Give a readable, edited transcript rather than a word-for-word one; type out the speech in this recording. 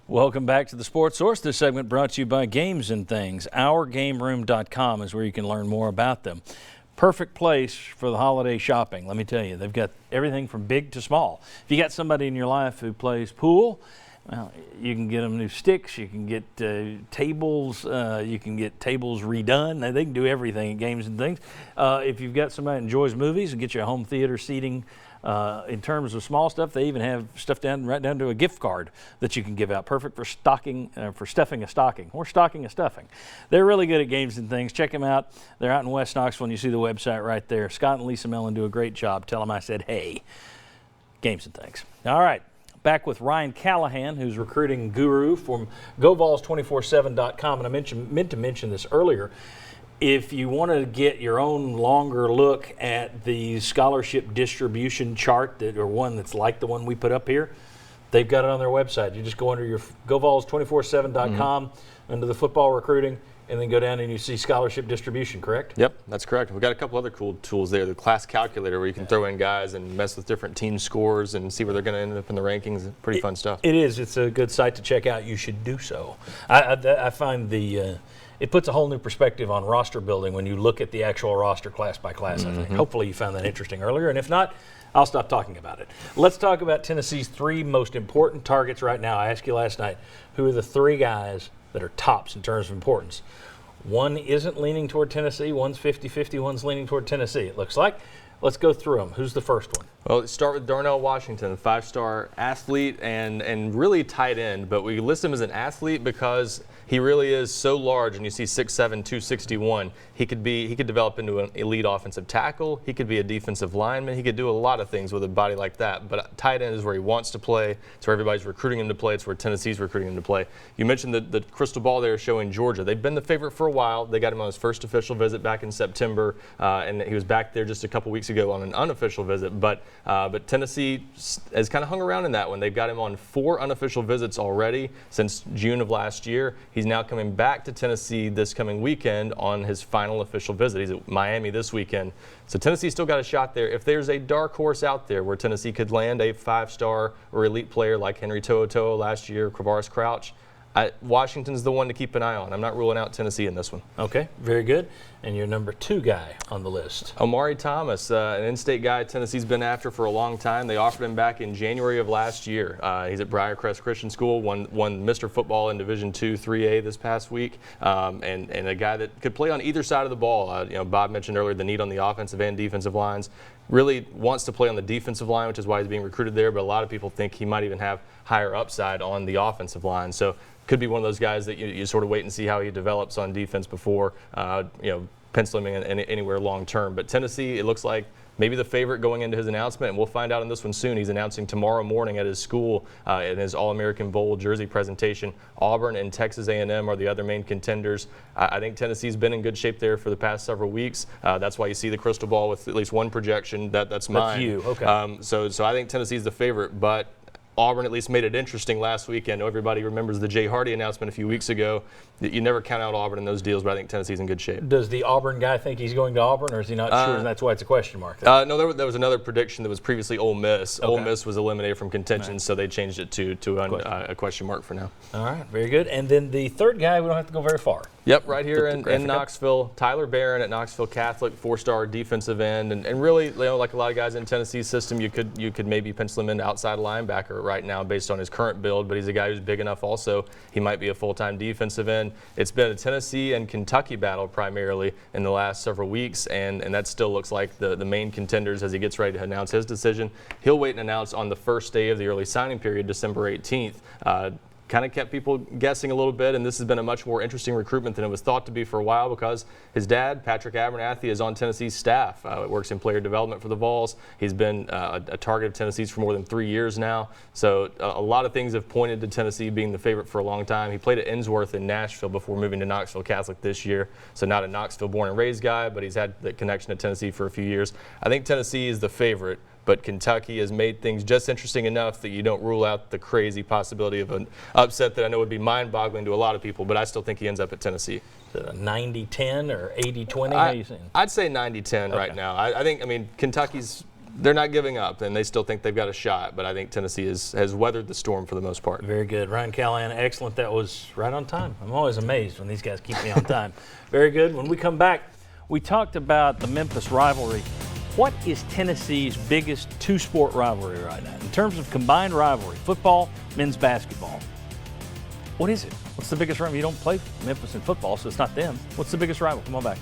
Welcome back to the Sports Source. This segment brought to you by Games and Things. OurGameRoom.com is where you can learn more about them. Perfect place for the holiday shopping. Let me tell you, they've got everything from big to small. If you got somebody in your life who plays pool, well, you can get them new sticks. You can get tables. You can get tables redone. They can do everything at Games and Things. If you've got somebody that enjoys movies, and get you a home theater seating. In terms of small stuff, they even have stuff right down to a gift card that you can give out. Perfect for stuffing a stocking or stocking a stuffing. They're really good at Games and Things. Check them out. They're out in West Knoxville, and you see the website right there. Scott and Lisa Mellon do a great job. Tell them I said, hey, Games and Things. All right, back with Ryan Callahan, who's recruiting guru from GoVols247.com. And I meant to mention this earlier. If you want to get your own longer look at the scholarship distribution chart or one that's like the one we put up here, they've got it on their website. You just go under your GoVols247.com under the football recruiting, and then go down and you see scholarship distribution, correct? Yep, that's correct. We've got a couple other cool tools there. The class calculator where you can throw in guys and mess with different team scores and see where they're going to end up in the rankings. Pretty fun stuff. It is. It's a good site to check out. You should do so. I find it puts a whole new perspective on roster building when you look at the actual roster class by class, I think. Hopefully you found that interesting earlier, and if not, I'll stop talking about it. Let's talk about Tennessee's three most important targets right now. I asked you last night, who are the three guys that are tops in terms of importance? One isn't leaning toward Tennessee, one's 50-50, one's leaning toward Tennessee, it looks like. Let's go through them. Who's the first one? Well, let's start with Darnell Washington, a five-star athlete and really tight end, but we list him as an athlete because he really is so large, and you see 6'7", 261. He could develop into an elite offensive tackle. He could be a defensive lineman. He could do a lot of things with a body like that. But tight end is where he wants to play. It's where everybody's recruiting him to play. It's where Tennessee's recruiting him to play. You mentioned the crystal ball there showing Georgia. They've been the favorite for a while. They got him on his first official visit back in September, and he was back there just a couple weeks ago on an unofficial visit. But Tennessee has kind of hung around in that one. They've got him on 4 unofficial visits already since June of last year. He's now coming back to Tennessee this coming weekend on his final official visit. He's at Miami this weekend. So Tennessee's still got a shot there. If there's a dark horse out there where Tennessee could land a 5-star or elite player like Henry To'oTo'o last year, Kravaris Crouch, Washington's the one to keep an eye on. I'm not ruling out Tennessee in this one. Okay, very good. And your number 2 guy on the list? Omari Thomas, an in-state guy Tennessee's been after for a long time. They offered him back in January of last year. He's at Briarcrest Christian School, won Mr. Football in Division II 3A this past week, and a guy that could play on either side of the ball. Bob mentioned earlier the need on the offensive and defensive lines. Really wants to play on the defensive line, which is why he's being recruited there, but a lot of people think he might even have higher upside on the offensive line. So could be one of those guys that you sort of wait and see how he develops on defense before penciling him in anywhere long term. But Tennessee, it looks like maybe the favorite going into his announcement, and we'll find out on this one soon. He's announcing tomorrow morning at his school in his All-American Bowl jersey presentation. Auburn and Texas A&M are the other main contenders. I think Tennessee's been in good shape there for the past several weeks. That's why you see the crystal ball with at least one projection. That's mine. That's you, okay. So I think Tennessee's the favorite, but Auburn at least made it interesting last weekend. Everybody remembers the Jay Hardy announcement a few weeks ago. You never count out Auburn in those deals, but I think Tennessee's in good shape. Does the Auburn guy think he's going to Auburn, or is he not sure, and that's why it's a question mark? No, there was another prediction that was previously Ole Miss. Okay. Ole Miss was eliminated from contention, so they changed it to a question mark for now. All right, very good. And then the third guy, we don't have to go very far. Yep, right here in Knoxville. Tyler Barron at Knoxville Catholic, 4-star defensive end, and really, like a lot of guys in Tennessee's system, you could maybe pencil him into outside linebacker right now based on his current build, but he's a guy who's big enough also. He might be a full-time defensive end. It's been a Tennessee and Kentucky battle primarily in the last several weeks, and that still looks like the main contenders as he gets ready to announce his decision. He'll wait and announce on the first day of the early signing period, December 18th. Kind of kept people guessing a little bit, and this has been a much more interesting recruitment than it was thought to be for a while because his dad, Patrick Abernathy, is on Tennessee's staff. Works in player development for the Vols. He's been a target of Tennessee's for more than 3 years now. So a lot of things have pointed to Tennessee being the favorite for a long time. He played at Ensworth in Nashville before moving to Knoxville Catholic this year. So not a Knoxville born and raised guy, but he's had the connection to Tennessee for a few years. I think Tennessee is the favorite, but Kentucky has made things just interesting enough that you don't rule out the crazy possibility of an upset that I know would be mind-boggling to a lot of people, but I still think he ends up at Tennessee. Is it a 90-10 or 80-20? I'd say 90-10 right now. I think Kentucky's they're not giving up, and they still think they've got a shot. But I think Tennessee has weathered the storm for the most part. Very good. Ryan Callahan, excellent. That was right on time. I'm always amazed when these guys keep me on time. Very good. When we come back, we talked about the Memphis rivalry. What is Tennessee's biggest two-sport rivalry right now? In terms of combined rivalry, football, men's basketball. What is it? What's the biggest rivalry? You don't play Memphis in football, so it's not them. What's the biggest rival? Come on back.